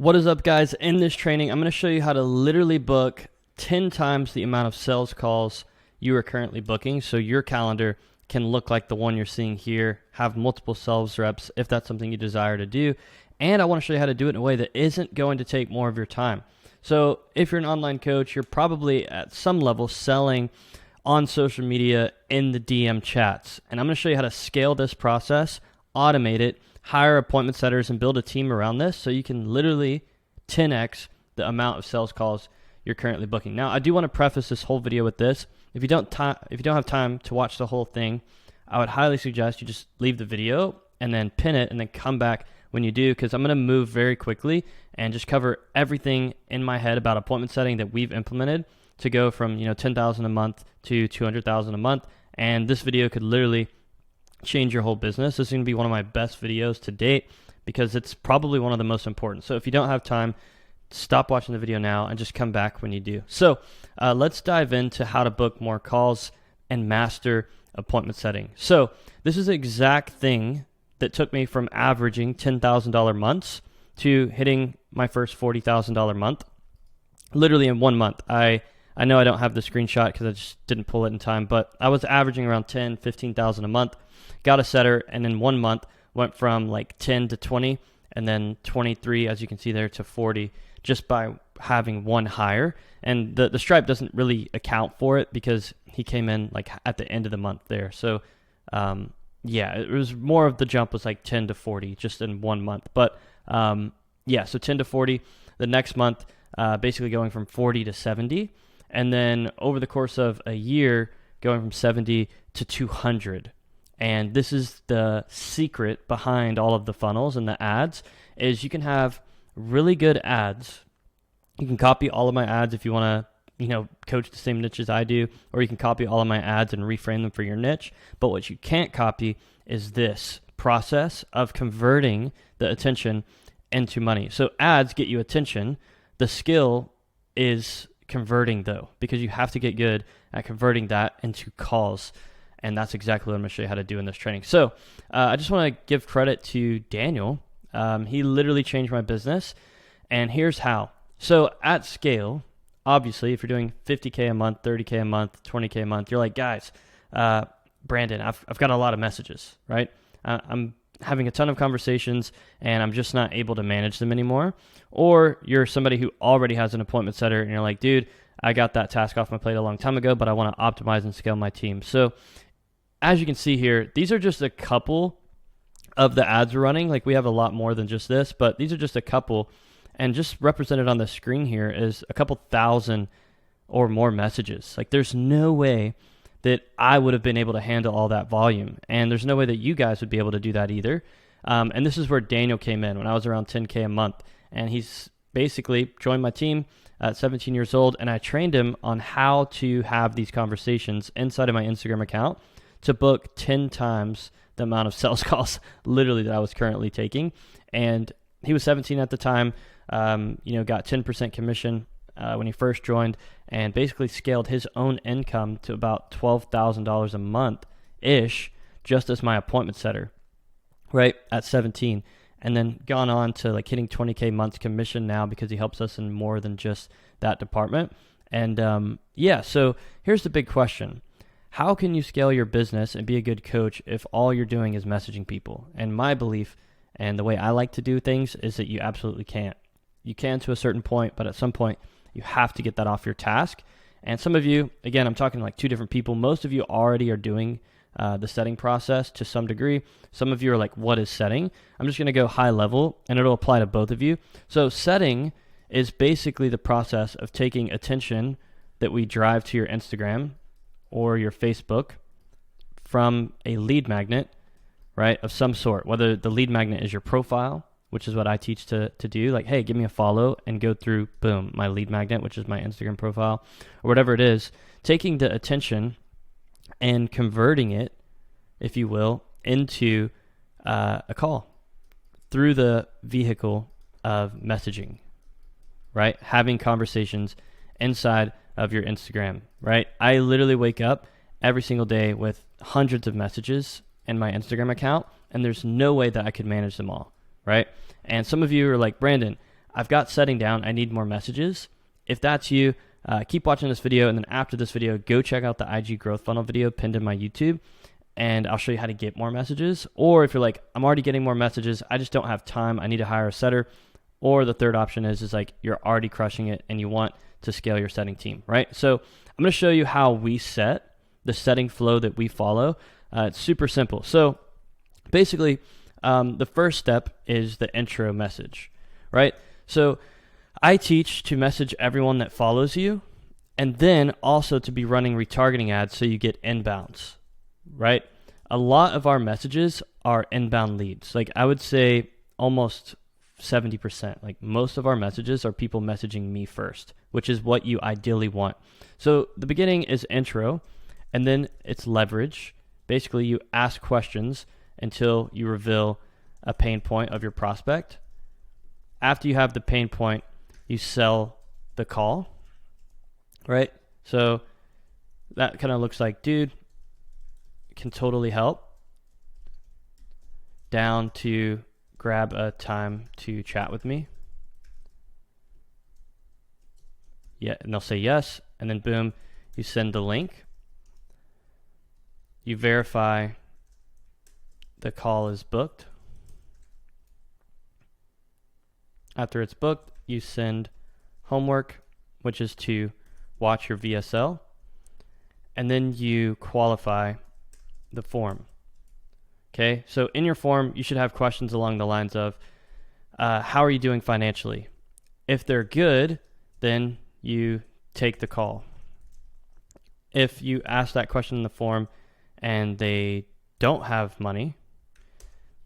What is up, guys? In this training, I'm going to show you how to literally book 10 times the amount of sales calls you are currently booking. So your calendar can look like the one you're seeing here, have multiple sales reps if that's something you desire to do. And I want to show you how to do it in a way that isn't going to take more of your time. So if you're an online coach, you're probably at some level selling on social media in the DM chats. And I'm going to show you how to scale this process, automate it, hire appointment setters, and build a team around this so you can literally 10x the amount of sales calls you're currently booking. Now, I do want to preface this whole video with this. If you don't have time to watch the whole thing, I would highly suggest you just leave the video and then pin it and then come back when you do, because I'm going to move very quickly and just cover everything in my head about appointment setting that we've implemented to go from 10,000 a month to 200,000 a month. And this video could literally change your whole business. This is going to be one of my best videos to date because it's probably one of the most important. So if you don't have time, stop watching the video now and just come back when you do. So let's dive into how to book more calls and master appointment setting. So this is the exact thing that took me from averaging $10,000 months to hitting my first $40,000 month, literally in 1 month. I know I don't have the screenshot because I just didn't pull it in time, but I was averaging around 10, 15,000 a month, got a setter, and in 1 month went from like 10 to 20, and then 23, as you can see there, to 40, just by having one hire. And the Stripe doesn't really account for it because he came in like at the end of the month there. So yeah, it was more of the jump was like 10 to 40 just in 1 month. But yeah, so 10 to 40 the next month, basically going from 40 to 70. And then over the course of a year, going from 70 to 200. And this is the secret behind all of the funnels and the ads, is you can have really good ads. You can copy all of my ads if you want to, coach the same niche as I do, or you can copy all of my ads and reframe them for your niche. But what you can't copy is this process of converting the attention into money. So ads get you attention. The skill is converting, though, because you have to get good at converting that into calls. And that's exactly what I'm going to show you how to do in this training. So I just want to give credit to Daniel. He literally changed my business. And here's how. So at scale, obviously, if you're doing 50K a month, 30K a month, 20K a month, you're like, guys, Brandon, I've got a lot of messages, right? I'm having a ton of conversations and I'm just not able to manage them anymore. Or you're somebody who already has an appointment setter and you're like, dude, I got that task off my plate a long time ago, but I want to optimize and scale my team. So as you can see here, these are just a couple of the ads we're running. Like, we have a lot more than just this, but these are just a couple. And just represented on the screen here is a couple thousand or more messages. Like, there's no way that I would have been able to handle all that volume. And there's no way that you guys would be able to do that either. And this is where Daniel came in when I was around 10K a month. And he's basically joined my team at 17 years old. And I trained him on how to have these conversations inside of my Instagram account to book 10 times the amount of sales calls literally that I was currently taking. And he was 17 at the time, got 10% commission when he first joined, and basically scaled his own income to about $12,000 a month-ish just as my appointment setter, right, at 17. And then gone on to like hitting 20K months commission now because he helps us in more than just that department. And yeah, so here's the big question. How can you scale your business and be a good coach if all you're doing is messaging people? And my belief and the way I like to do things is that you absolutely can't. You can to a certain point, but at some point you have to get that off your task. And some of you, again, I'm talking like two different people. Most of you already are doing the setting process to some degree. Some of you are like, what is setting? I'm just going to go high level and it'll apply to both of you. So setting is basically the process of taking attention that we drive to your Instagram or your Facebook from a lead magnet, right, of some sort, whether the lead magnet is your profile, which is what I teach to do, like, hey, give me a follow and go through, boom, my lead magnet, which is my Instagram profile, or whatever it is, taking the attention and converting it, if you will, into a call through the vehicle of messaging, right? Having conversations inside of your Instagram, right? I literally wake up every single day with hundreds of messages in my Instagram account, and there's no way that I could manage them all, right? And some of you are like, Brandon, I've got setting down, I need more messages. If that's you, keep watching this video, and then after this video, go check out the IG growth funnel video pinned in my YouTube, and I'll show you how to get more messages. Or if you're like, I'm already getting more messages, I just don't have time, I need to hire a setter. Or the third option is like you're already crushing it and you want to scale your setting team, right? So I'm going to show you how we set the setting flow that we follow. It's super simple. So basically, the first step is the intro message, right? So I teach to message everyone that follows you, and then also to be running retargeting ads so you get inbounds, right? A lot of our messages are inbound leads. Like I would say almost 70%. Like most of our messages are people messaging me first, which is what you ideally want. So the beginning is intro, and then it's leverage. Basically, you ask questions until you reveal a pain point of your prospect. After you have the pain point, you sell the call, right? So that kind of looks like, dude, can totally help, down to grab a time to chat with me. Yeah, and they'll say yes, and then boom, you send the link. You verify the call is booked. After it's booked, you send homework, which is to watch your VSL, and then you qualify the form. Okay, so in your form, you should have questions along the lines of, how are you doing financially? If they're good, then you take the call. If you ask that question in the form and they don't have money,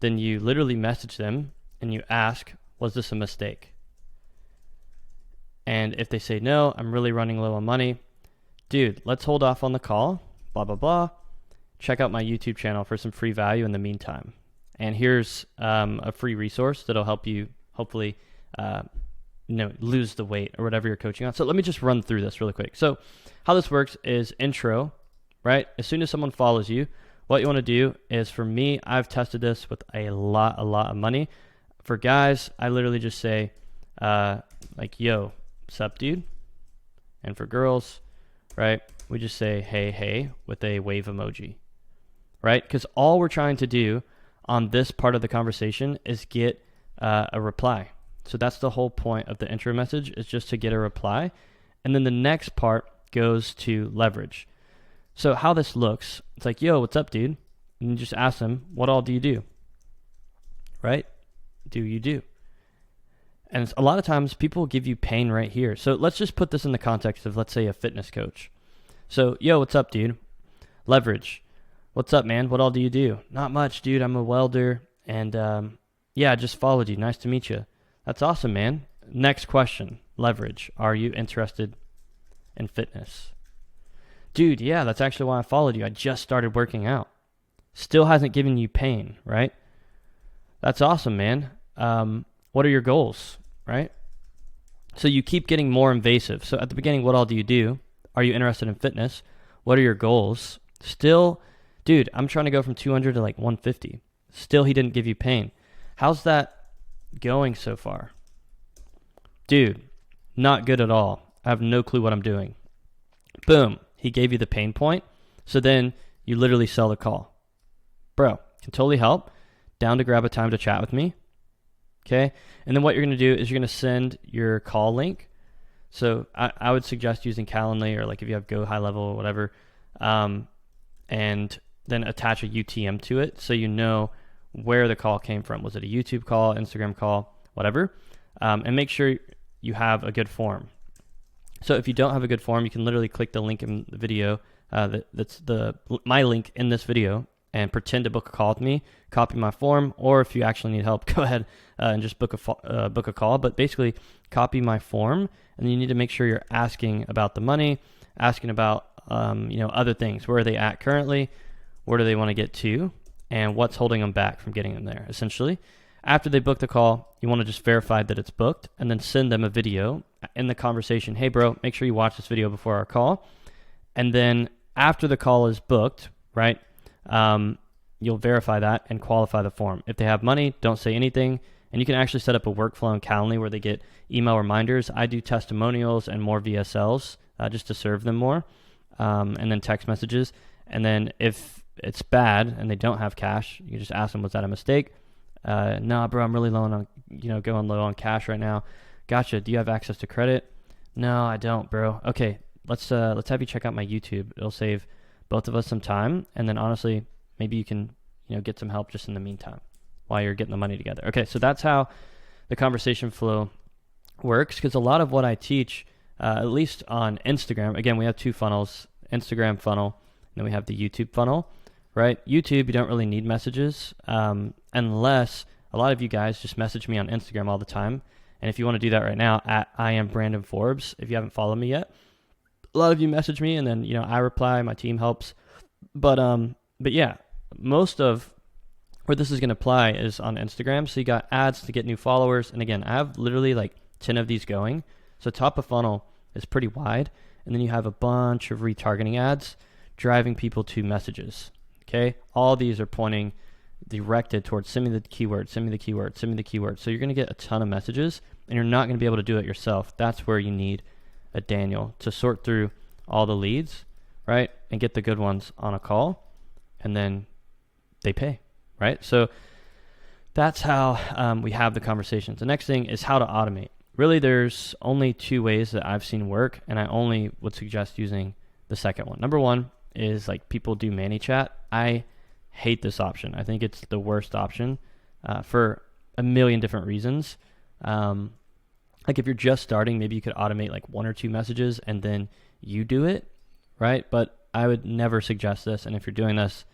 then you literally message them and you ask, was this a mistake? And if they say, no, I'm really running low on money, dude, let's hold off on the call, blah, blah, blah. Check out my YouTube channel for some free value in the meantime. And here's a free resource that'll help you hopefully lose the weight or whatever you're coaching on. So let me just run through this really quick. So how this works is intro, right? As soon as someone follows you, what you want to do is, for me, I've tested this with a lot of money. For guys, I literally just say like, yo, sup, dude? And for girls, right, we just say, hey, with a wave emoji. Right? Because all we're trying to do on this part of the conversation is get a reply. So that's the whole point of the intro message, is just to get a reply. And then the next part goes to leverage. So how this looks, it's like, yo, what's up, dude? And you just ask them, what all do you do? Right? Do you do? And a lot of times people will give you pain right here. So let's just put this in the context of, let's say, a fitness coach. So, yo, what's up, dude? Leverage. What's up, man? What all do you do? Not much, dude. I'm a welder. And yeah, I just followed you. Nice to meet you. That's awesome, man. Next question. Leverage. Are you interested in fitness? Dude, yeah, that's actually why I followed you. I just started working out. Still hasn't given you pain, right? That's awesome, man. What are your goals, right? So you keep getting more invasive. So at the beginning, what all do you do? Are you interested in fitness? What are your goals? Still, dude, I'm trying to go from 200 to like 150. Still, he didn't give you pain. How's that going so far? Dude, not good at all. I have no clue what I'm doing. Boom, he gave you the pain point. So then you literally sell the call. Bro, can totally help. Down to grab a time to chat with me. Okay, and then what you're going to do is you're going to send your call link. So I would suggest using Calendly, or like if you have Go High Level or whatever, and then attach a UTM to it so you know where the call came from. Was it a YouTube call, Instagram call, whatever? And make sure you have a good form. So if you don't have a good form, you can literally click the link in the video, that's my link in this video, and pretend to book a call with me, copy my form, or if you actually need help, go ahead and just book a call. But basically, copy my form, and you need to make sure you're asking about the money, asking about other things. Where are they at currently? Where do they want to get to? And what's holding them back from getting them there, essentially. After they book the call, you want to just verify that it's booked, and then send them a video in the conversation. Hey, bro, make sure you watch this video before our call. And then after the call is booked, right, you'll verify that and qualify the form. If they have money, don't say anything. And you can actually set up a workflow in Calendly where they get email reminders. I do testimonials and more VSLs just to serve them more, and then text messages. And then if it's bad and they don't have cash, you can just ask them, was that a mistake? Nah, bro, I'm really low on, going low on cash right now. Gotcha. Do you have access to credit? No, I don't, bro. Okay, let's have you check out my YouTube. It'll save both of us some time. And then honestly, maybe you can, get some help just in the meantime while you're getting the money together. Okay, so that's how the conversation flow works, because a lot of what I teach, at least on Instagram, again, we have two funnels, Instagram funnel, and then we have the YouTube funnel, right? YouTube, you don't really need messages, unless a lot of you guys just message me on Instagram all the time. And if you want to do that right now, at I am Brandon Forbes, if you haven't followed me yet, a lot of you message me, and then, I reply, my team helps. But yeah, most of where this is going to apply is on Instagram. So you got ads to get new followers. And again, I have literally like 10 of these going. So top of funnel is pretty wide. And then you have a bunch of retargeting ads driving people to messages. Okay. All these are pointing directed towards send me the keyword, send me the keyword, send me the keyword. So you're going to get a ton of messages, and you're not going to be able to do it yourself. That's where you need a Daniel to sort through all the leads, right? And get the good ones on a call, and then they pay, right? So that's how we have the conversations. The next thing is how to automate. Really, there's only two ways that I've seen work, and I only would suggest using the second one. Number one is like people do ManyChat. I hate this option. I think it's the worst option for a million different reasons. Like if you're just starting, maybe you could automate like one or two messages and then you do it, right? But I would never suggest this. And if you're doing this,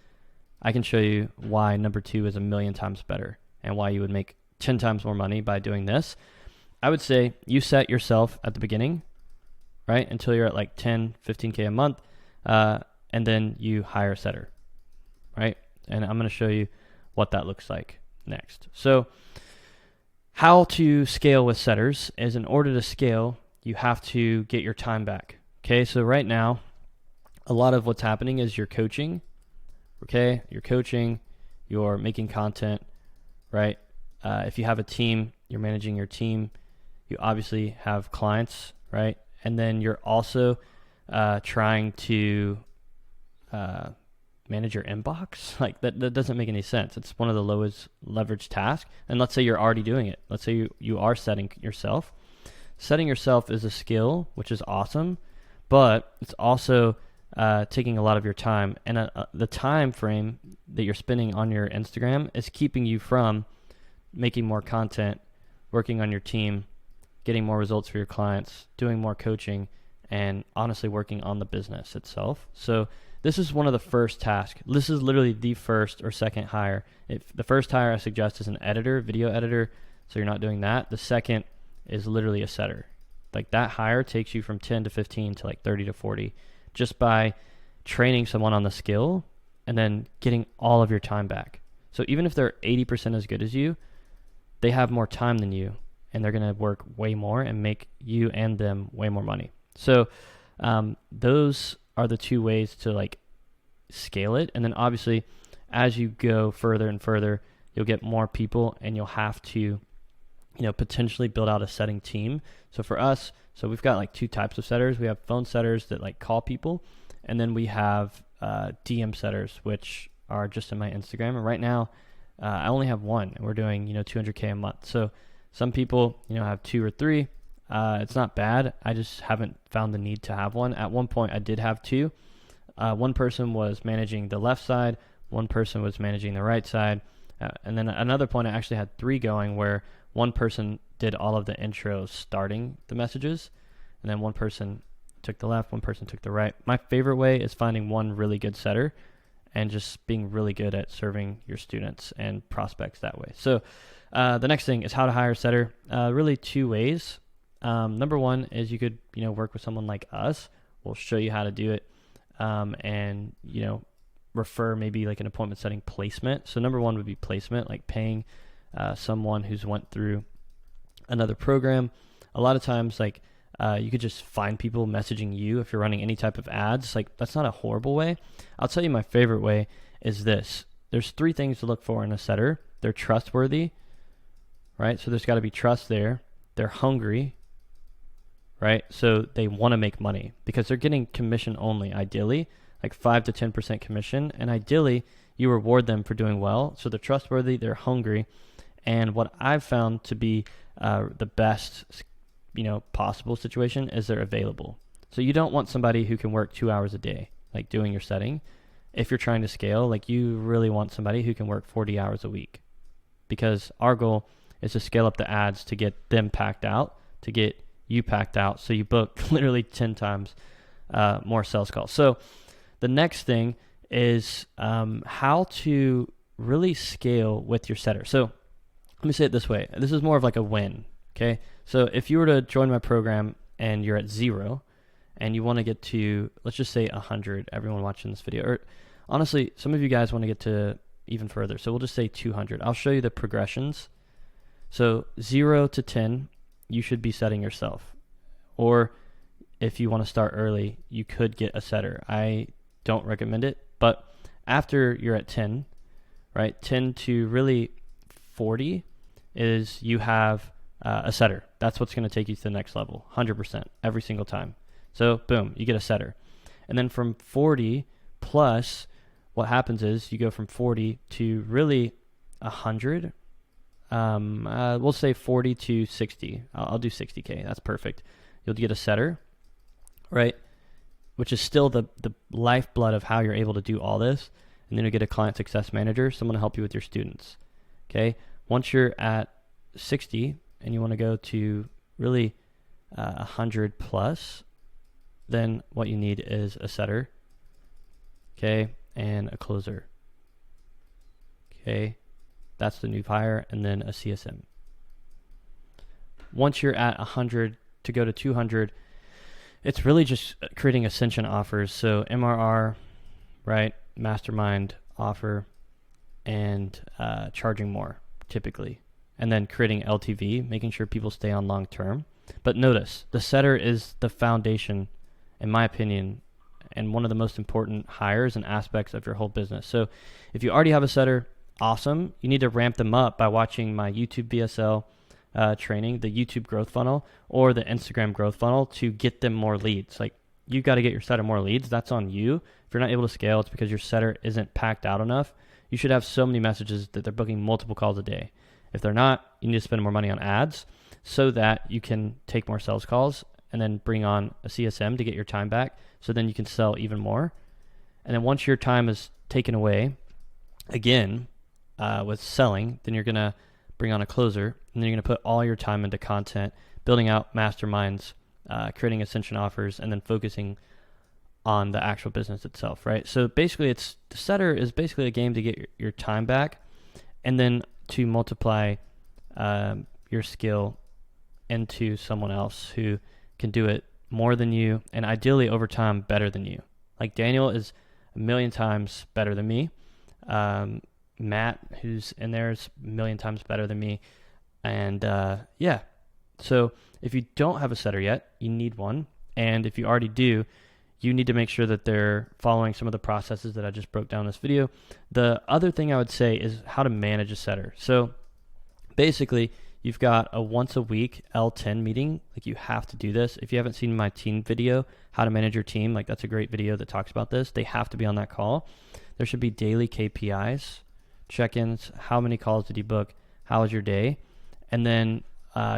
I can show you why number two is a million times better and why you would make 10 times more money by doing this. I would say you set yourself at the beginning, right? Until you're at like 10, 15K a month. And then you hire a setter, right? And I'm going to show you what that looks like next. So how to scale with setters is, in order to scale, you have to get your time back. Okay, so right now, a lot of what's happening is you're coaching. Okay, you're coaching, you're making content, right? If you have a team, you're managing your team. You obviously have clients, right? And then you're also trying to manage your inbox. Like that doesn't make any sense. It's one of the lowest leverage tasks. And let's say you're already doing it. Let's say you are setting yourself. Setting yourself is a skill, which is awesome, but it's also taking a lot of your time. And the time frame that you're spending on your Instagram is keeping you from making more content, working on your team, getting more results for your clients, doing more coaching, and honestly working on the business itself. So this is one of the first tasks. This is literally the first or second hire. If the first hire I suggest is an editor, video editor, so you're not doing that. The second is literally a setter. Like that hire takes you from 10 to 15 to like 30 to 40 just by training someone on the skill and then getting all of your time back. So even if they're 80% as good as you, they have more time than you, and they're going to work way more and make you and them way more money. So those are the two ways to like scale it. And then obviously as you go further and further, you'll get more people, and you'll have to, potentially build out a setting team. So for us, we've got like two types of setters. We have phone setters that like call people, and then we have DM setters, which are just in my Instagram. And right now I only have one, and we're doing, 200K a month. So some people, have two or three. It's not bad. I just haven't found the need to have one. At one point, I did have two. One person was managing the left side. One person was managing the right side. And then another point, I actually had three going, where one person did all of the intros starting the messages. And then one person took the left, one person took the right. My favorite way is finding one really good setter and just being really good at serving your students and prospects that way. So the next thing is how to hire a setter. Really two ways. Number one is you could, work with someone like us. We'll show you how to do it, and, refer maybe like an appointment setting placement. So number one would be placement, like paying someone who's went through another program. A lot of times, like you could just find people messaging you if you're running any type of ads. Like that's not a horrible way. I'll tell you my favorite way is this. There's three things to look for in a setter. They're trustworthy, right? So there's got to be trust there. They're hungry, right? So they want to make money because they're getting commission only, ideally, like 5 to 10% commission. And ideally, you reward them for doing well. So they're trustworthy, they're hungry. And what I've found to be the best, possible situation is they're available. So you don't want somebody who can work 2 hours a day, like doing your setting. If you're trying to scale, like you really want somebody who can work 40 hours a week, because our goal is to scale up the ads to get them packed out, to get you packed out. So you book literally 10 times more sales calls. So the next thing is how to really scale with your setter. So let me say it this way. This is more of like a win, okay? So if you were to join my program and you're at 0 and you want to get to, let's just say 100, everyone watching this video, or honestly, some of you guys want to get to even further. So we'll just say 200. I'll show you the progressions. So 0 to 10, you should be setting yourself. Or if you want to start early, you could get a setter. I don't recommend it, but after you're at 10, right, 10 to really 40 is you have a setter. That's what's going to take you to the next level, 100% every single time. So boom, you get a setter. And then from 40 plus, what happens is you go from 40 to really 100. We'll say 40 to 60. I'll do 60K. That's perfect. You'll get a setter, right? Which is still the lifeblood of how you're able to do all this. And then you get a client success manager, someone to help you with your students. Okay. Once you're at 60 and you want to go to really 100 plus, then what you need is a setter, okay, and a closer. Okay, that's the new hire, and then a CSM. Once you're at 100 to go to 200, it's really just creating ascension offers. So MRR, right, mastermind offer, and charging more typically, and then creating LTV, making sure people stay on long term. But notice, the setter is the foundation, in my opinion, and one of the most important hires and aspects of your whole business. So if you already have a setter, awesome. You need to ramp them up by watching my YouTube VSL training, the YouTube growth funnel, or the Instagram growth funnel to get them more leads. Like, you got to get your setter more leads. That's on you. If you're not able to scale, it's because your setter isn't packed out enough. You should have so many messages that they're booking multiple calls a day. If they're not, you need to spend more money on ads so that you can take more sales calls and then bring on a CSM to get your time back, so then you can sell even more. And then once your time is taken away, again, with selling, then you're going to bring on a closer, and then you're going to put all your time into content, building out masterminds, creating ascension offers, and then focusing on the actual business itself, right? So basically, the setter is basically a game to get your time back, and then to multiply your skill into someone else who can do it more than you, and ideally over time better than you. Like Daniel is 1,000,000 times better than me. Matt, who's in there, is 1,000,000 times better than me. And yeah, so if you don't have a setter yet, you need one. And if you already do, you need to make sure that they're following some of the processes that I just broke down in this video. The other thing I would say is how to manage a setter. So basically, you've got a once a week L10 meeting. Like, you have to do this. If you haven't seen my team video, how to manage your team, like, that's a great video that talks about this. They have to be on that call. There should be daily KPIs, check-ins. How many calls did you book? How was your day? And then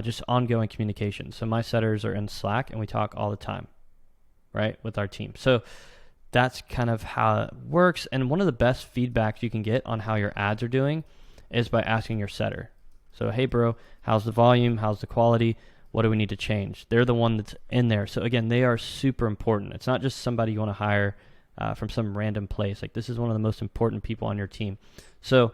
just ongoing communication. So my setters are in Slack, and we talk all the time, right, with our team. So that's kind of how it works. And one of the best feedbacks you can get on how your ads are doing is by asking your setter. So, hey, bro, how's the volume? How's the quality? What do we need to change? They're the one that's in there. So, again, they are super important. It's not just somebody you want to hire from some random place. Like, this is one of the most important people on your team. So,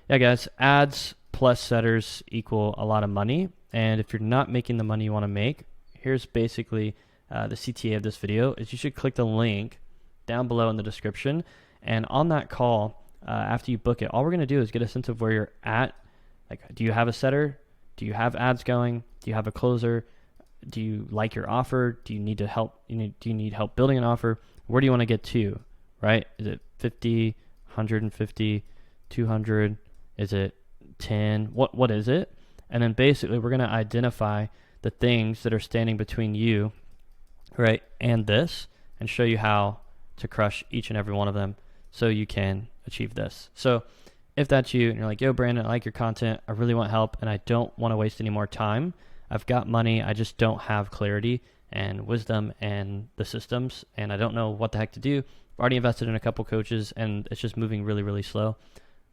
yeah, guys, ads plus setters equal a lot of money. And if you're not making the money you want to make, here's basically the CTA of this video, is you should click the link down below in the description. And on that call, after you book it, all we're going to do is get a sense of where you're at. Like, do you have a setter? Do you have ads going? Do you have a closer? Do you like your offer? Do you need to help? Do you need help building an offer? Where do you want to get to, right? Is it 50, 150, 200? Is it 10? What is it? And then basically we're going to identify the things that are standing between you, right, and this, and show you how to crush each and every one of them so you can achieve this. So if that's you and you're like, yo, Brandon, I like your content, I really want help, and I don't want to waste any more time. I've got money, I just don't have clarity and wisdom and the systems, and I don't know what the heck to do. I've already invested in a couple coaches, and it's just moving really, really slow.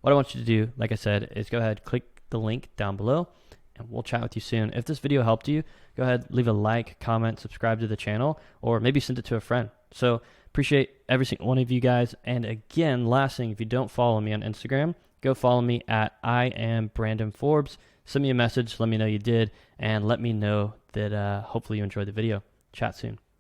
What I want you to do, like I said, is go ahead, click the link down below, and we'll chat with you soon. If this video helped you, go ahead, leave a like, comment, subscribe to the channel, or maybe send it to a friend. So appreciate every single one of you guys. And again, last thing, if you don't follow me on Instagram, go follow me at I am Brandon Forbes. Send me a message, let me know you did, and let me know that hopefully you enjoyed the video. Chat soon.